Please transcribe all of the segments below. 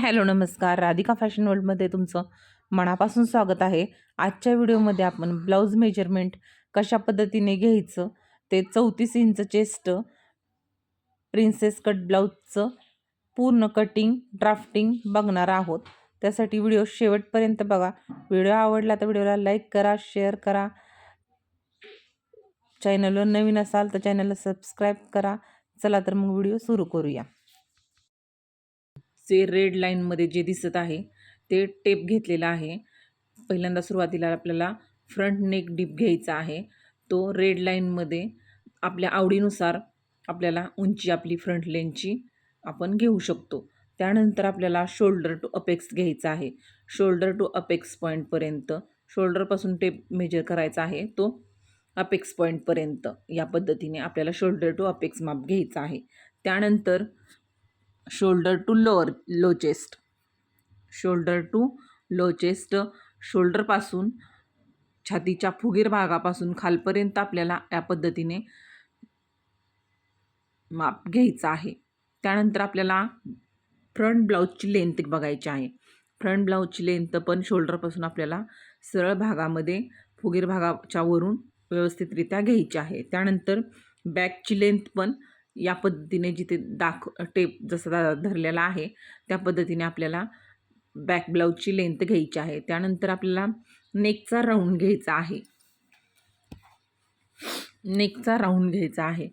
Hello नमस्कार, Radhika fashion वर्ल्डमध्ये तुमचं मनापासून स्वागत आहे। आजच्या व्हिडिओमध्ये आपण ब्लाऊज मेजरमेंट कशा पद्धतीने घ्यायचं ते 34 इंच चेस्ट प्रिन्सेस कट ब्लाऊजचं पूर्ण कटिंग ड्राफ्टिंग बघणार आहोत। त्यासाठी व्हिडिओ शेवटपर्यंत बघा। व्हिडिओ आवडला तर व्हिडिओला लाईक करा, शेअर करा। चॅनलवर नवीन असाल तर चॅनलला सबस्क्राईब करा। चला तर मग व्हिडिओ सुरू करूया। जे रेड लाईनमध्ये जे दिसत आहे ते टेप घेतलेला आहे। पहिल्यांदा सुरुवातीला आपल्याला फ्रंट नेक डीप घ्यायचा आहे। तो रेड लाईनमध्ये आपल्या आवडीनुसार आपल्याला उंची आपली फ्रंट लेनची आपण घेऊ शकतो। त्यानंतर आपल्याला शोल्डर टू अपेक्स घ्यायचा आहे। शोल्डर टू अपेक्स पॉईंटपर्यंत शोल्डरपासून टेप मेजर करायचा आहे तो अपेक्स पॉईंटपर्यंत। या पद्धतीने आपल्याला शोल्डर टू अपेक्स माप घ्यायचा आहे। त्यानंतर shoulder to low chest, shoulder to low chest शोल्डरपासून छातीच्या फुगीर भागापासून खालपर्यंत आपल्याला या पद्धतीने माप घ्यायचं आहे। त्यानंतर आपल्याला फ्रंट ब्लाऊजची लेंथ बघायची आहे। फ्रंट ब्लाऊजची लेंथ पण शोल्डरपासून आपल्याला सरळ भागामध्ये फुगीर भागाच्या वरून व्यवस्थितरित्या घ्यायची आहे। त्यानंतर बॅकची लेंथ पण या पद्धतीने जिथे टेप जसा धरलेला आहे त्या पद्धतीने आपल्याला बॅक ब्लाऊजची लेंथ घ्यायची आहे। त्यानंतर आपल्याला नेकचा राऊंड घ्यायचा आहे। नेकचा राऊंड घ्यायचा आहे।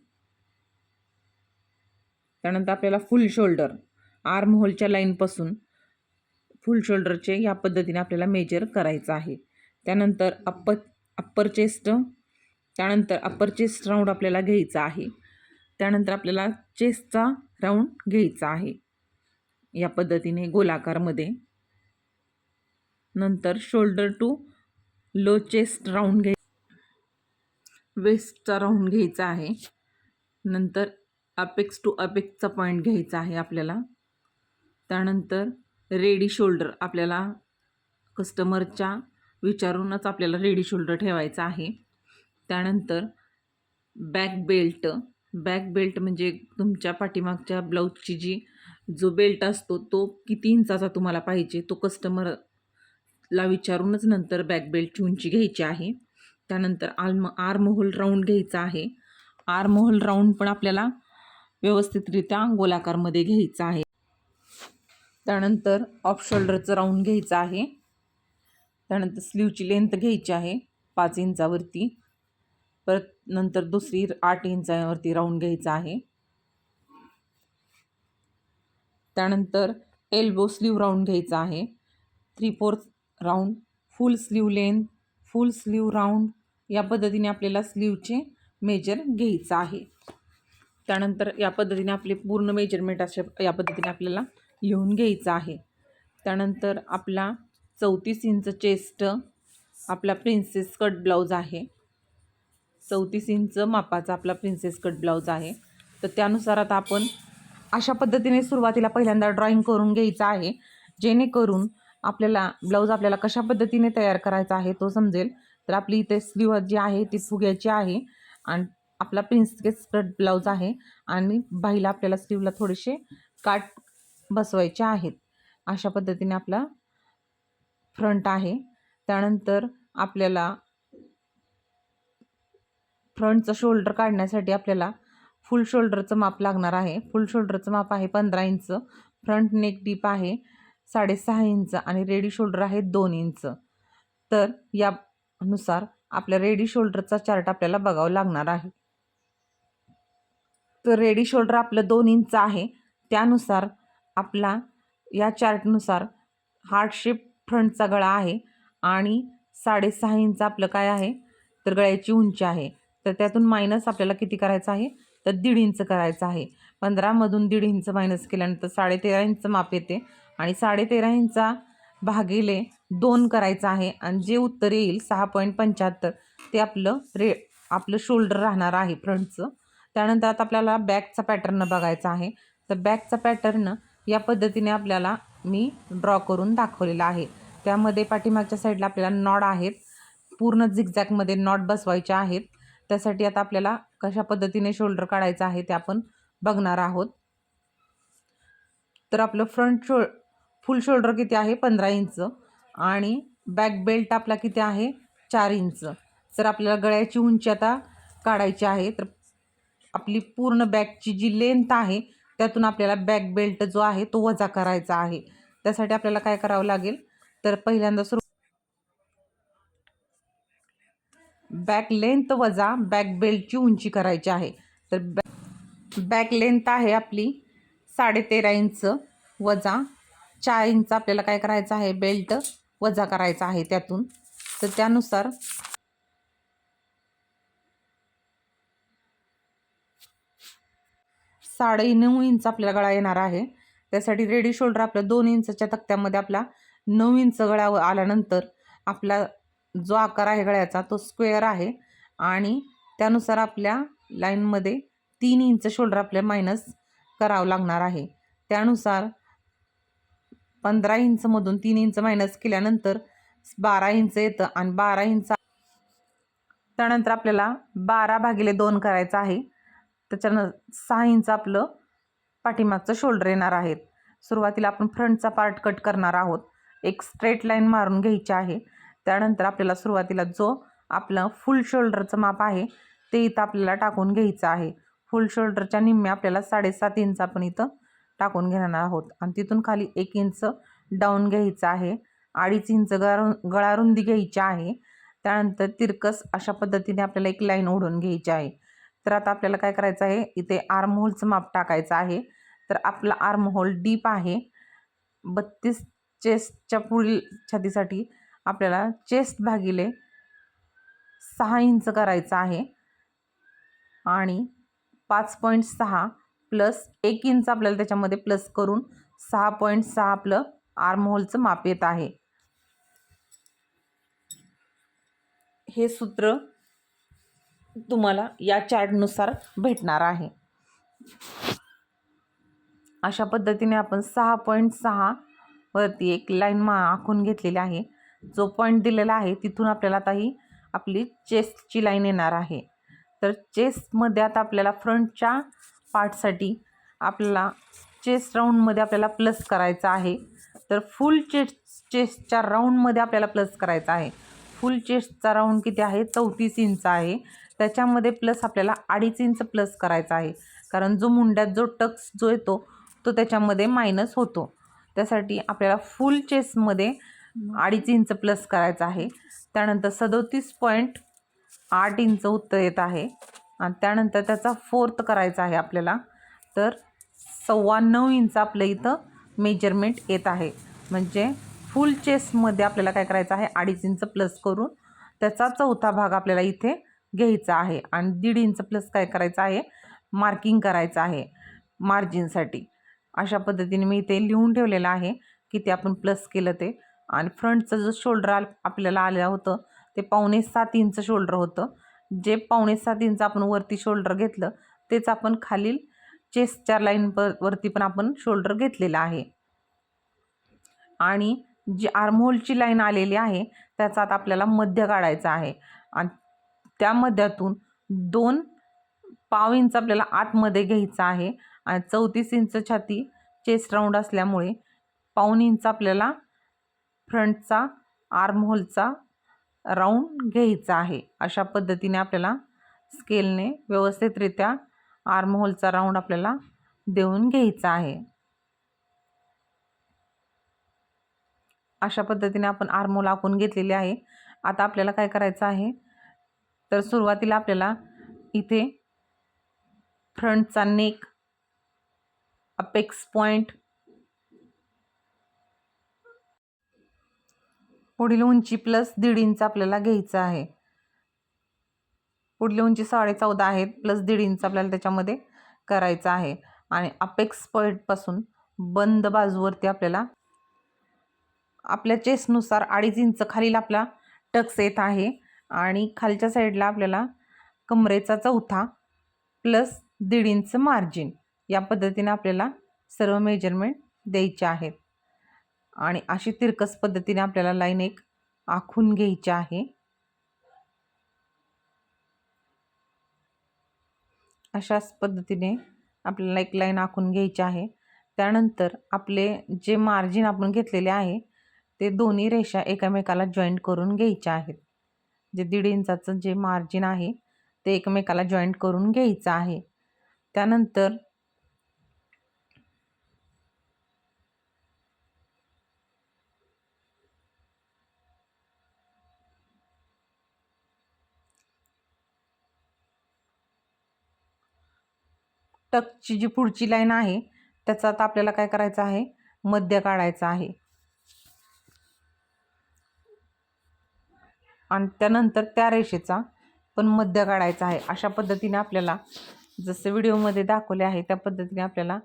त्यानंतर आपल्याला फुल शोल्डर आर्म होलच्या लाईनपासून फुल शोल्डरचे या पद्धतीने आपल्याला मेजर करायचं आहे। त्यानंतर अप्पर चेस्ट, त्यानंतर अप्पर चेस्ट राऊंड आपल्याला घ्यायचा आहे। त्यानंतर आपल्याला चेस्टचा राऊंड घ्यायचा आहे या पद्धतीने गोलाकारमध्ये। नंतर shoulder to low chest round वेस्टचा राऊंड घ्यायचा आहे। नंतर अपेक्स टू अपेक्सचा पॉईंट घ्यायचा आहे आपल्याला। त्यानंतर रेडी शोल्डर आपल्याला कस्टमरच्या विचारूनच आपल्याला रेडी शोल्डर ठेवायचा आहे। त्यानंतर बॅक बेल्ट म्हणजे तुमच्या पाठीमागच्या ब्लाऊजची जो बेल्ट असतो तो किती इंचाचा तुम्हाला पाहिजे तो कस्टमरला विचारूनच नंतर बॅक बेल्टची उंची घ्यायची आहे। त्यानंतर आर्म होल राऊंड घ्यायचा आहे। आर्म होल राऊंड पण आपल्याला व्यवस्थितरित्या गोलाकारमध्ये घ्यायचा आहे। त्यानंतर ऑफ शोल्डरचं राऊंड घ्यायचं आहे। त्यानंतर स्लीवची लेंथ घ्यायची आहे 5 इंचावरती। परत नंतर दुसरी 8 इंचावरती राऊंड घ्यायचा आहे। त्यानंतर एल्बो स्लीव राऊंड घ्यायचा आहे 3/4 राऊंड। फुल स्लीव लेंथ, फुल स्लीव राऊंड या पद्धतीने आपल्याला स्लीवचे मेजर घ्यायचं आहे। त्यानंतर या पद्धतीने आपले पूर्ण मेजरमेंट अशा या पद्धतीने आपल्याला लिहून घ्यायचं आहे। त्यानंतर आपला 34 इंच चेस्ट आपला प्रिन्सेस कट ब्लाऊज आहे। 34 इंच मापाचा आपला प्रिन्सेस कट ब्लाऊज आहे। तर त्यानुसार आता आपण अशा पद्धतीने सुरुवातीला पहिल्यांदा ड्रॉईंग करून घ्यायचं आहे, जेणेकरून आपल्याला ब्लाऊज आपल्याला कशा पद्धतीने तयार करायचा आहे तो समजेल। तर आपली इथे स्लीव जी आहे ती फुग्याची आहे आणि आपला प्रिन्सेस कट ब्लाऊज आहे आणि बाहीला आपल्याला स्लीवला थोडेसे काट बसवायचे आहेत। अशा पद्धतीने आपला फ्रंट आहे। त्यानंतर आपल्याला फ्रंटचं शोल्डर काढण्यासाठी आपल्याला फुल शोल्डरचं माप लागणार आहे। फुल शोल्डरचं माप आहे 15 इंच। फ्रंट नेक डीप आहे 6.5 इंच आणि रेडी शोल्डर आहे 2 इंच। तर यानुसार आपल्या रेडी शोल्डरचा चार्ट आपल्याला बघावं लागणार आहे। तर रेडी शोल्डर आपलं 2 इंच आहे। त्यानुसार आपला या चार्टनुसार हार्ट शेप फ्रंटचा गळा आहे आणि 6.5 इंच आपलं काय आहे तर गळ्याची उंची आहे। तर त्यातून मायनस आपल्याला किती करायचं आहे तर 1.5 इंच करायचं आहे। 15 मधून 1.5 इंच मायनस केल्यानंतर 13.5 इंच माप येते आणि 13.5 इंचा भागिले 2 करायचं आहे आणि जे उत्तर येईल 6.75 ते आपलं शोल्डर राहणार आहे फ्रंटचं। त्यानंतर आता आपल्याला बॅकचा पॅटर्न बघायचा आहे। तर बॅकचा पॅटर्न या पद्धतीने आपल्याला मी ड्रॉ करून दाखवलेला आहे। त्यामध्ये पाठीमागच्या साईडला आपल्याला नॉड आहेत, पूर्ण झिगझॅगमध्ये नॉट बसवायचे आहेत। त्यासाठी आता आपल्याला कशा पद्धतीने शोल्डर काढायचं आहे ते आपण बघणार आहोत। तर आपलं फुल शोल्डर किती आहे 15 इंच आणि बॅक बेल्ट आपला किती आहे 4 इंच. जर आपल्याला गळ्याची उंची आता काढायची आहे तर आपली पूर्ण बॅकची जी लेंथ आहे त्यातून आपल्याला बॅक बेल्ट जो आहे तो वजा करायचा आहे. त्यासाठी आपल्याला काय करावं लागेल तर पहिल्यांदा बॅक लेंथ वजा बॅक बेल्टची उंची करायची आहे. तर बॅक लेंथ आहे आपली 13.5 इंच वजा 4 इंच आपल्याला काय करायचं आहे बेल्ट वजा करायचा आहे त्यातून. तर त्यानुसार 9.5 इंच आपल्याला गळा येणार आहे. त्यासाठी रेडी शोल्डर आपल्या 2 इंचच्या तक्त्यामध्ये आपला 9 इंच गळा आल्यानंतर आपला जो आकार आहे गळ्याचा तो स्क्वेअर आहे आणि त्यानुसार आपल्या लाईनमध्ये 3 इंच शोल्डर आपल्या मायनस करावं लागणार आहे. त्यानुसार 15 इंचमधून 3 इंच मायनस केल्यानंतर 12 इंच येतं आणि 12 इंच त्यानंतर आपल्याला 12/2 करायचं आहे. त्याच्यानं 6 इंच आपलं पाठीमागचं शोल्डर येणार आहेत. सुरुवातीला आपण फ्रंटचा पार्ट कट करणार आहोत. एक स्ट्रेट लाईन मारून घ्यायची आहे. त्यानंतर आपल्याला सुरुवातीला जो आपलं फुल शोल्डरचं माप आहे ते इथं आपल्याला टाकून घ्यायचं आहे. फुल शोल्डरच्या निम्मे आपल्याला 7.5 इंच आपण इथं टाकून घेणार आहोत आणि तिथून खाली 1 इंच डाऊन घ्यायचं आहे. 2.5 इंच गळा रुंदी घ्यायची आहे. त्यानंतर तिरकस अशा पद्धतीने आपल्याला एक लाईन ओढून घ्यायची आहे. तर आता आपल्याला काय करायचं आहे इथे आर्म होलचं माप टाकायचं आहे. तर आपला आर्म होल डीप आहे 32. चेस्टच्या पुढील छातीसाठी आपल्याला चेस्ट भागिले 6 इंच करायचं आहे आणि 5.6 प्लस 1 इंच आपल्याला त्याच्यामध्ये प्लस करून 6.6 आपलं आर्म होलचं माप येत आहे. हे सूत्र तुम्हाला या चार्टनुसार भेटणार आहे. अशा पद्धतीने आपण 6.6 वरती एक लाईन आखून घेतलेली आहे. जो पॉईंट दिलेला आहे तिथून आपल्याला आता ही आपली चेस्टची लाईन येणार आहे. तर चेस्टमध्ये आता आपल्याला फ्रंटच्या पार्टसाठी आपल्याला चेस्ट राऊंडमध्ये आपल्याला प्लस करायचं आहे. तर फुल चेस्टच्या राऊंडमध्ये आपल्याला प्लस करायचा आहे. फुल चेस्टचा राऊंड किती आहे 34 इंच आहे. त्याच्यामध्ये प्लस आपल्याला 2.5 इंच प्लस करायचा आहे. कारण जो मुंड्यात जो टक्स जो येतो तो त्याच्यामध्ये मायनस होतो. त्यासाठी आपल्याला फुल चेस्टमध्ये 2.5 इंच प्लस करायचा आहे. त्यानंतर 37.8 इंच उत्तर येत आहे आणि त्यानंतर त्याचा 4th करायचा आहे आपल्याला. तर 9.25 इंच आपलं इथं मेजरमेंट येत आहे. म्हणजे फुल चेस्टमध्ये आपल्याला काय करायचं आहे 2.5 इंच प्लस करून त्याचा 4था भाग आपल्याला इथे घ्यायचा आहे आणि 1.5 इंच प्लस काय करायचं आहे मार्किंग करायचं आहे मार्जिनसाठी. अशा पद्धतीने मी इथे लिहून ठेवलेलं आहे की ते आपण प्लस केलं ते. आणि फ्रंटचं जो शोल्डर आपल्याला आलं होतं ते 7.25 इंच शोल्डर होतं. जे 7.25 इंच आपण वरती शोल्डर घेतलं तेच आपण खालील चेस्टच्या लाईन वरती पण आपण शोल्डर घेतलेलं आहे. आणि जी आर्महोलची लाईन आलेली आहे त्याचा आता आपल्याला मध्य काढायचा आहे आणि त्या मध्यातून 2.5 इंच आपल्याला आतमध्ये घ्यायचं आहे आणि 34 इंच छाती चेस्ट राऊंड असल्यामुळे 1.5 इंच आपल्याला फ्रंटचा आर्महोलचा राऊंड घ्यायचा आहे. अशा पद्धतीने आपल्याला स्केलने व्यवस्थितरित्या आर्महोलचा राऊंड आपल्याला देऊन घ्यायचा आहे. अशा पद्धतीने आपण आर्महोल आखून घेतलेले आहे. आता आपल्याला काय करायचं आहे तर सुरुवातीला आपल्याला इथे फ्रंटचा नेक अपेक्स पॉईंट पुढील उंची प्लस 1.5 इंच आपल्याला घ्यायचं आहे. पुढील उंची 14.5 आहेत प्लस 1.5 इंच आपल्याला त्याच्यामध्ये करायचं आहे. आणि अपेक्स पॉईंटपासून बंद बाजूवरती आपल्याला आपल्या चेस्टनुसार 2.5 इंच खालील आपला टक्स येत आहे आणि खालच्या साईडला आपल्याला कमरेचा 4था प्लस 1.5 इंच मार्जिन. या पद्धतीने आपल्याला सर्व मेजरमेंट द्यायचे आहेत आणि अशी तिरकस पद्धतीने आपल्याला लाईन एक आखून घ्यायची आहे. अशाच पद्धतीने आपल्याला एक लाईन आखून घ्यायची आहे. त्यानंतर आपले जे मार्जिन आपण घेतलेले आहे ते दोन्ही रेषा एकमेकाला जॉईंट करून घ्यायच्या आहेत. जे 1.5 इंचाचं जे मार्जिन आहे ते एकमेकाला जॉईंट करून घ्यायचं आहे. त्यानंतर टक्सची जी पुढची लाईन आहे त्याचा आता आपल्याला काय करायचं आहे, मध्य काढायचा आहे. आणि त्यानंतर त्या रेषेचा पण मध्य काढायचा आहे. अशा पद्धतीने आपल्याला जसं व्हिडिओमध्ये दाखवले आहे त्या पद्धतीने आपल्याला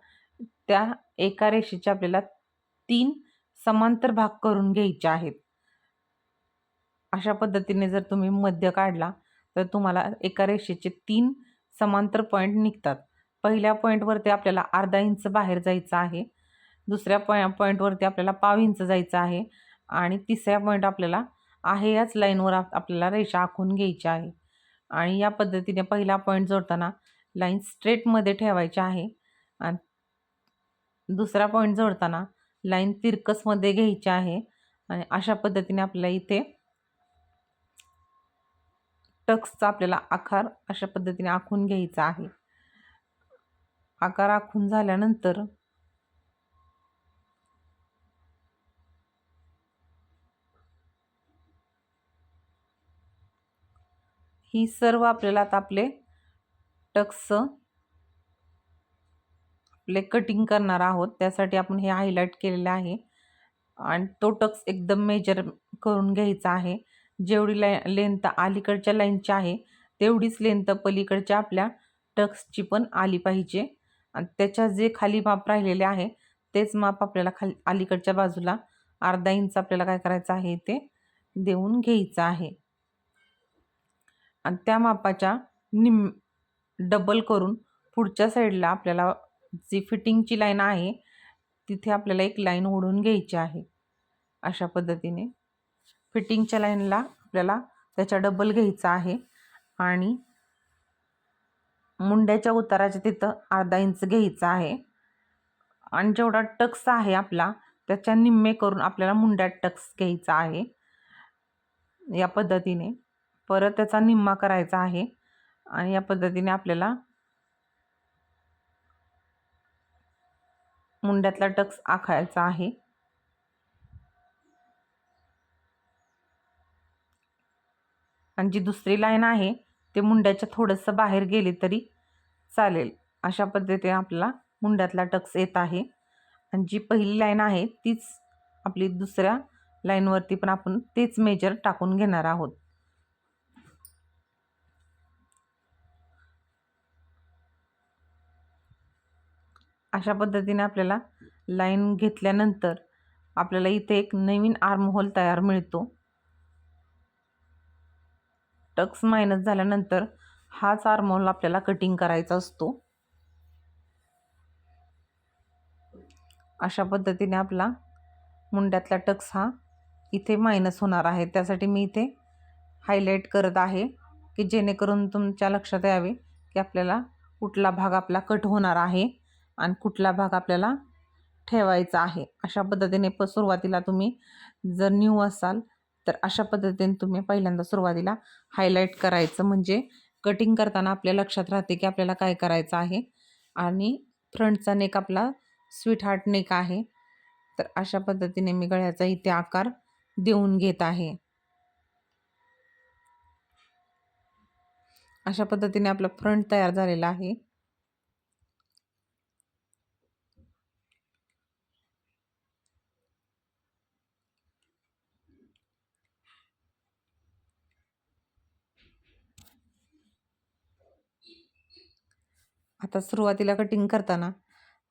त्या एका रेषेचे आपल्याला 3 समांतर भाग करून घ्यायचे आहेत. अशा पद्धतीने जर तुम्ही मध्य काढला तर तुम्हाला एका रेषेचे 3 समांतर पॉईंट निघतात. पहिल्या पॉईंटवरती आपल्याला अर्धा इंच बाहेर जायचं आहे, दुसऱ्या पॉईंटवरती आपल्याला पाव इंच जायचं आहे आणि तिसऱ्या पॉईंट आपल्याला आहे याच लाईनवर आपल्याला रेषा आखून घ्यायची आहे. आणि या पद्धतीने पहिला पॉईंट जोडताना लाईन स्ट्रेटमध्ये ठेवायची आहे आणि दुसरा पॉईंट जोडताना लाईन तिरकसमध्ये घ्यायची आहे. आणि अशा पद्धतीने आपल्याला इथे टक्सचा आपल्याला आकार अशा पद्धतीने आखून घ्यायचा आहे. आकार आखून झाल्यानंतर ही सर्व आपल्याला आता आपले टक्स आपले कटिंग करणार आहोत. त्यासाठी आपण हे हायलाइट केलेले आहे आणि तो टक्स एकदम मेजर करून घ्यायचा आहे. जेवढी लेंथ अलीकडच्या लाईनची आहे तेवढीच लेंथ पलीकडच्या आपल्या टक्सची पण आली पाहिजे. आणि त्याच्या जे खाली माप राहिलेले आहे तेच माप आपल्याला अलीकडच्या बाजूला अर्धा इंच आपल्याला काय करायचं आहे ते देऊन घ्यायचं आहे. आणि त्या मापाच्या डबल करून पुढच्या साईडला आपल्याला जी फिटिंगची लाईन आहे तिथे आपल्याला एक लाईन ओढून घ्यायची आहे. अशा पद्धतीने फिटिंगच्या लाईनला आपल्याला त्याच्या डबल घ्यायचा आहे आणि मुंड्याच्या उताराच्या तिथं अर्धा इंच घ्यायचा आहे. आणि जेवढा टक्स आहे आपला त्याच्या निम्मे करून आपल्याला मुंड्यात टक्स घ्यायचा आहे. या पद्धतीने परत त्याचा निम्मा करायचा आहे आणि या पद्धतीने आपल्याला मुंड्यातला टक्स आखायचा आहे. आणि जी दुसरी लाईन आहे ते मुंड्याच्या थोडंसं बाहेर गेले तरी चालेल. अशा पद्धतीने आपल्याला मुंड्यातला टक्स येत आहे. आणि जी पहिली लाईन आहे तीच आपली दुसऱ्या लाईनवरती पण आपण तेच मेजर टाकून घेणार आहोत. अशा पद्धतीने आपल्याला लाईन घेतल्यानंतर आपल्याला इथे एक नवीन आर्म होल तयार मिळतो. टक्स मायनस झाल्यानंतर हाच आर्म होल आपल्याला कटिंग करायचा असतो. अशा पद्धतीने आपला मुंड्यातला टक्स हा इथे मायनस होणार आहे. त्यासाठी मी इथे हायलाईट करत आहे की जेणेकरून तुमच्या लक्षात यावे की आपल्याला कुठला भाग आपला कट होणार आहे आणि कुठला भाग आपल्याला ठेवायचा आहे. अशा पद्धतीने सुरुवातीला तुम्ही जर न्यू असाल तर अशा पद्धतीने तुम्ही पहिल्यांदा सुरुवातीला हायलाईट करायचं, म्हणजे कटिंग करताना आपल्या लक्षात राहते की आपल्याला काय करायचं आहे. आणि फ्रंटचा नेक आपला स्वीट हार्ट नेक आहे. तर अशा पद्धतीने मी गळ्याचा इथे आकार देऊन घेत आहे. अशा पद्धतीने आपला फ्रंट तयार झालेला आहे. आता सुरुवातीला कटिंग करताना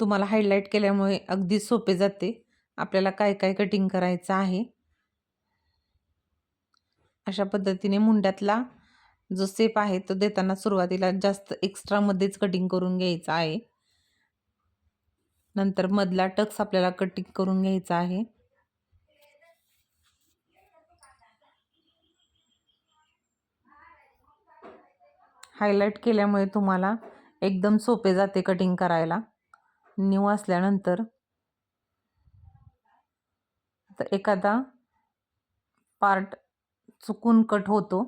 तुम्हाला हायलाईट केल्यामुळे अगदी सोपे जाते आपल्याला काय काय कटिंग करायचं आहे. अशा पद्धतीने मुंड्यातला जो सेप आहे तो देताना सुरुवातीला जास्त एक्स्ट्रामध्येच कटिंग करून घ्यायचा आहे. नंतर मधला टक्स आपल्याला कटिंग करून घ्यायचा आहे. हायलाईट केल्यामुळे तुम्हाला एकदम सोपे जाते कटिंग करायला. न्यू असल्यानंतर तर एखादा पार्ट चुकून कट होतो.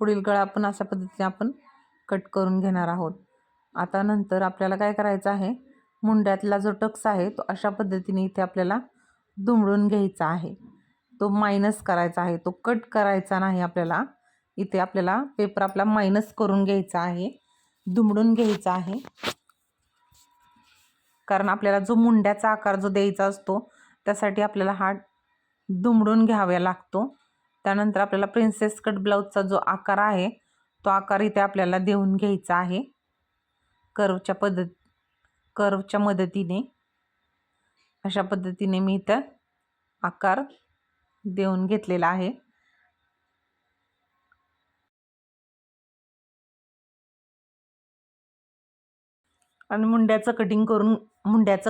पुढील गळा आपण अशा पद्धतीने आपण कट करून घेणार आहोत. आता नंतर आपल्याला काय करायचं आहे, मुंड्यातला जो टक्स आहे तो अशा पद्धतीने इथे आपल्याला दुमडून घ्यायचा आहे. तो मायनस करायचा आहे, तो कट करायचा नाही आपल्याला. इथे आपल्याला पेपर आपला मायनस करून घ्यायचा आहे, दुमडून घ्यायचा आहे. कारण आपल्याला जो मुंड्याचा आकार जो द्यायचा असतो त्यासाठी आपल्याला हा दुमडून घ्यावा लागतो. त्यानंतर आपल्याला प्रिन्सेस कट ब्लाऊजचा जो आकार आहे तो आकार इथे आपल्याला देऊन घ्यायचा आहे. कर्वच्या मदतीने अशा पद्धतीने मी इथं आकार देऊन घेतलेला आहे. आणि मुंड्याचं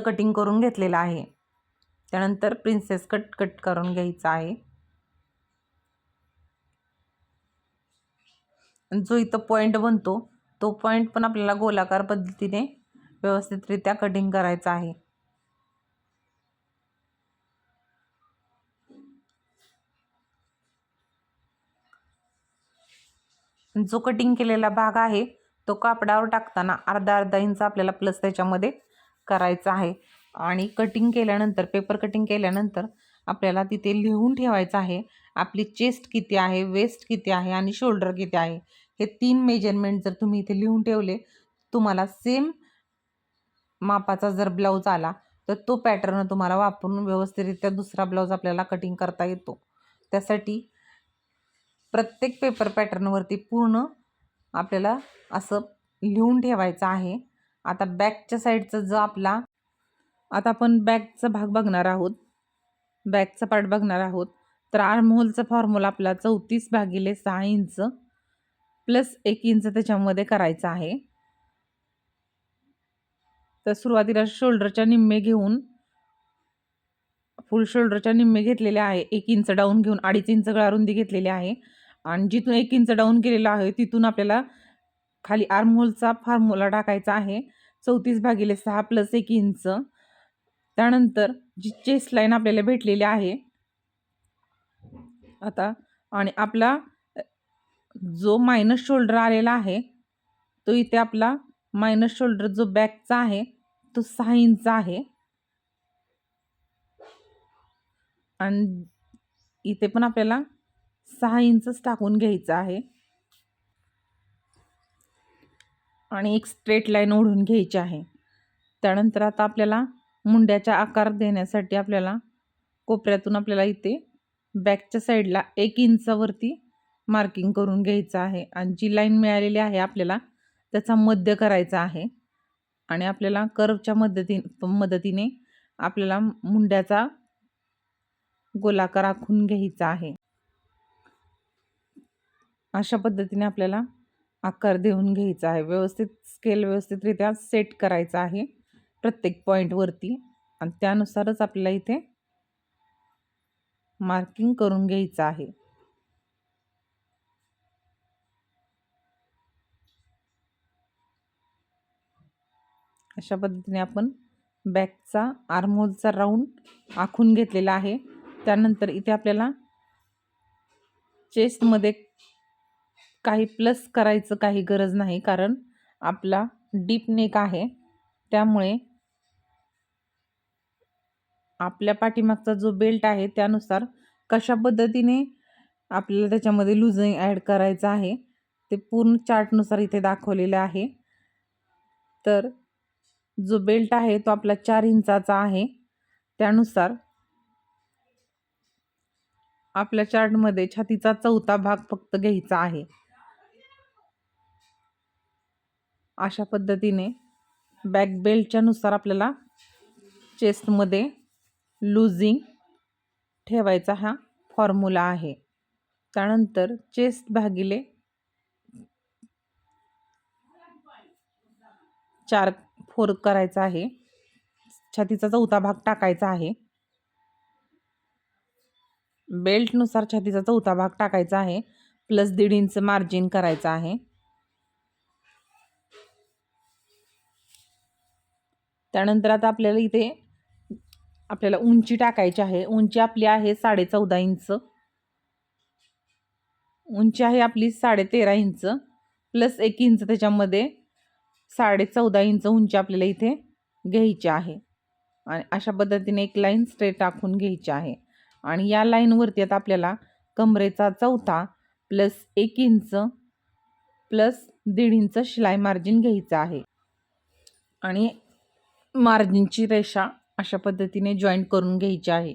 कटिंग करून घेतलेलं आहे. त्यानंतर प्रिन्सेस कट करून घ्यायचा आहे. जो इथं पॉईंट बनतो तो पॉईंट पण आपल्याला गोलाकार पद्धतीने व्यवस्थितरित्या कटिंग करायचा आहे. जो कटिंग केलेला भाग आहे तो कापडावर टाकताना अर्धा इंच आपल्याला प्लस त्याच्यामध्ये करायचा आहे. आणि कटिंग केल्यानंतर पेपर कटिंग केल्यानंतर आपल्याला तिथे लिहून ठेवायचं आहे आपली चेस्ट किती आहे, वेस्ट किती आहे आणि शोल्डर किती आहे. हे 3 मेजरमेंट जर तुम्ही इथे लिहून ठेवले, तुम्हाला सेम मापाचा जर ब्लाऊज आला तर तो पॅटर्न तुम्हाला वापरून व्यवस्थितरित्या दुसरा ब्लाऊज आपल्याला कटिंग करता येतो. त्यासाठी प्रत्येक पेपर पॅटर्नवरती पूर्ण आपल्याला असं लिहून ठेवायचं आहे. आता बॅकच्या साईडचा जो आपला आता आपण बॅकचा भाग बघणार आहोत, बॅकचा पार्ट बघणार आहोत. तर आर्महोलचा फॉर्म्युला आपला 34/6 इंच प्लस 1 इंच त्याच्यामध्ये करायचा आहे. तर सुरुवातीला शोल्डरच्या निम्मे घेऊन फुल शोल्डरच्या निम्मे घेतलेले आहे. 1 इंच डाऊन घेऊन 2.5 इंच गळारुंदी घेतलेली आहे. आणि जिथून 1 इंच डाऊन केलेला आहे तिथून आपल्याला खाली आर्महोलचा फॉर्म्युला टाकायचा आहे 34/6 प्लस 1 इंच. त्यानंतर जी चेस्ट लाईन आपल्याला भेटलेली आहे आता, आणि आपला जो मायनस शोल्डर आलेला आहे तो इथे आपला मायनस शोल्डर जो बॅकचा आहे तो 6 इंच आहे. आणि इथे पण आपल्याला 6 इंचच टाकून घ्यायचं आहे. आणि एक स्ट्रेट लाईन ओढून घ्यायची आहे. त्यानंतर आता आपल्याला मुंड्याचा आकार देण्यासाठी आपल्याला कोपऱ्यातून आपल्याला इथे बॅकच्या साईडला 1 इंचावरती मार्किंग करून घ्यायचं आहे. आणि जी लाईन मिळालेली आहे आपल्याला त्याचा मध्य करायचा आहे. आणि आपल्याला कर्वच्या मदतीने आपल्याला मुंड्याचा गोलाकार आखून घ्यायचा आहे. अशा पद्धतीने आपल्याला आकार देऊन घ्यायचा आहे. स्केल व्यवस्थितरित्या सेट करायचा आहे प्रत्येक पॉईंटवरती. आणि त्यानुसारच आपल्याला इथे मार्किंग करून घ्यायचं आहे. अशा पद्धतीने आपण बॅकचा आर्महोलचा राऊंड आखून घेतलेला आहे. त्यानंतर इथे आपल्याला चेस्टमध्ये काही प्लस करायचं काही गरज नाही, कारण आपला डीप नेक आहे. त्यामुळे आपल्या पाठीमागचा जो बेल्ट आहे त्यानुसार कशा पद्धतीने आपल्याला त्याच्यामध्ये लुजिंग ॲड करायचं आहे ते पूर्ण चार्टनुसार इथे दाखवलेलं आहे. तर जो बेल्ट आहे तो आपला 4 इंचाचा आहे. त्यानुसार आपल्या चार्टमध्ये छातीचा 4था भाग फक्त घ्यायचा आहे. अशा पद्धतीने बॅक बेल्टच्या नुसार आपल्याला चेस्टमध्ये लुजिंग ठेवायचा हा फॉर्म्युला आहे. त्यानंतर चेस्ट भागिले 4 करायचा आहे. छातीचा 4था भाग टाकायचा आहे. बेल्टनुसार छातीचा 4था भाग टाकायचा आहे. प्लस 1.5 इंच मार्जिन करायचा आहे. त्यानंतर आता आपल्याला इथे उंची टाकायची आहे. उंची आपली आहे 14.5 इंच. उंची आहे आपली 13.5 इंच प्लस 1 इंच त्याच्यामध्ये 14.5 इंच उंची आपल्याला इथे घ्यायची आहे. आणि अशा पद्धतीने एक लाईन स्ट्रेट टाकून घ्यायची आहे. आणि या लाईनवरती आता आपल्याला कमरेचा चौथा प्लस 1 इंच प्लस 1.5 इंच शिलाई मार्जिन घ्यायचं आहे. आणि मार्जिनची रेषा अशा पद्धतीने जॉईंट करून घ्यायची आहे.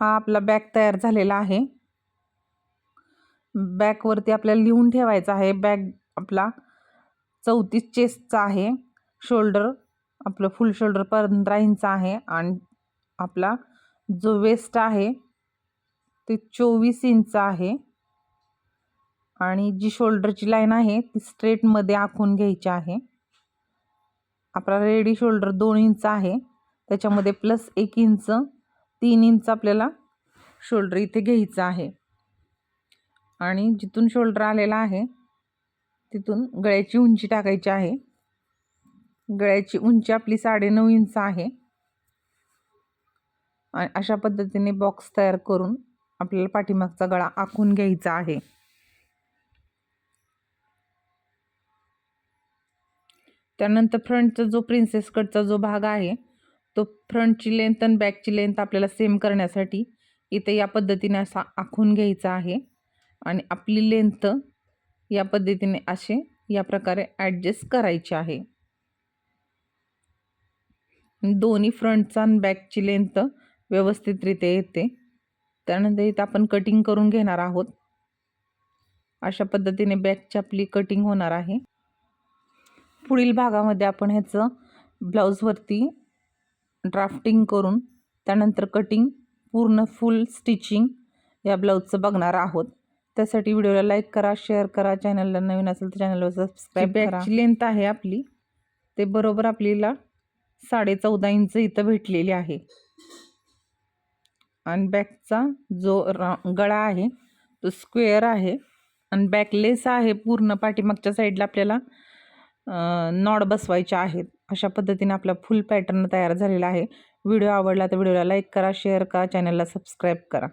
हा आपला बॅक तयार झालेला आहे. बॅकवरती आपल्याला लिहून ठेवायचं आहे. बॅक आपला 34 चेस्टचा आहे. शोल्डर आपलं फुल शोल्डर 15 इंच आहे. आणि आपला जो वेस्ट आहे ते 24 इंच आहे. आणि जी शोल्डरची लाईन आहे ती स्ट्रेटमध्ये आखून घ्यायची आहे. आपला रेडी शोल्डर 2 इंच आहे. त्याच्यामध्ये प्लस 1 इंच 3 इंच आपल्याला शोल्डर इथे घ्यायचं आहे. आणि जिथून शोल्डर आलेला आहे तिथून गळ्याची उंची टाकायची आहे. गळ्याची उंची आपली 9.5 इंच आहे. आणि अशा पद्धतीने बॉक्स तयार करून आपल्याला पाठीमागचा गळा आखून घ्यायचा आहे. त्यानंतर फ्रंटचा जो प्रिन्सेस कटचा जो भाग आहे तो फ्रंटची लेंथ आणि बॅकची लेंथ आपल्याला सेम करण्यासाठी इथे या पद्धतीने असा आखून घ्यायचा आहे. आणि आपली लेंथ या पद्धतीने असे या प्रकारे ॲडजस्ट करायची आहे. दोन्ही फ्रंटचा आणि बॅकची लेंथ व्यवस्थितरित्या येते. त्यानंतर इथं आपण कटिंग करून घेणार आहोत. अशा पद्धतीने बॅकची आपली कटिंग होणार आहे. पुढील भागामध्ये आपण ह्याचं ब्लाऊजवरती ड्राफ्टिंग करून त्यानंतर कटिंग पूर्ण फुल स्टिचिंग या ब्लाऊजचं बघणार आहोत. त्यासाठी व्हिडिओला लाईक करा, शेअर करा, चॅनलला नवीन असेल तर चॅनलला सबस्क्राईब करा. बॅकची लेंथ आहे आपली ते बरोबर आपल्याला 14.5 इंच इथं भेटलेली आहे. आणि बॅकचा जो गळा आहे तो स्क्वेअर आहे. आणि बॅकलेस आहे. पूर्ण पाठीमागच्या साईडला आपल्याला नॉड बसवायचे आहेत. अशा पद्धतीने आपला फुल पॅटर्न तयार झालेला आहे. व्हिडिओ आवडला तर व्हिडिओला लाईक करा, शेअर करा, चॅनलला सबस्क्राईब करा.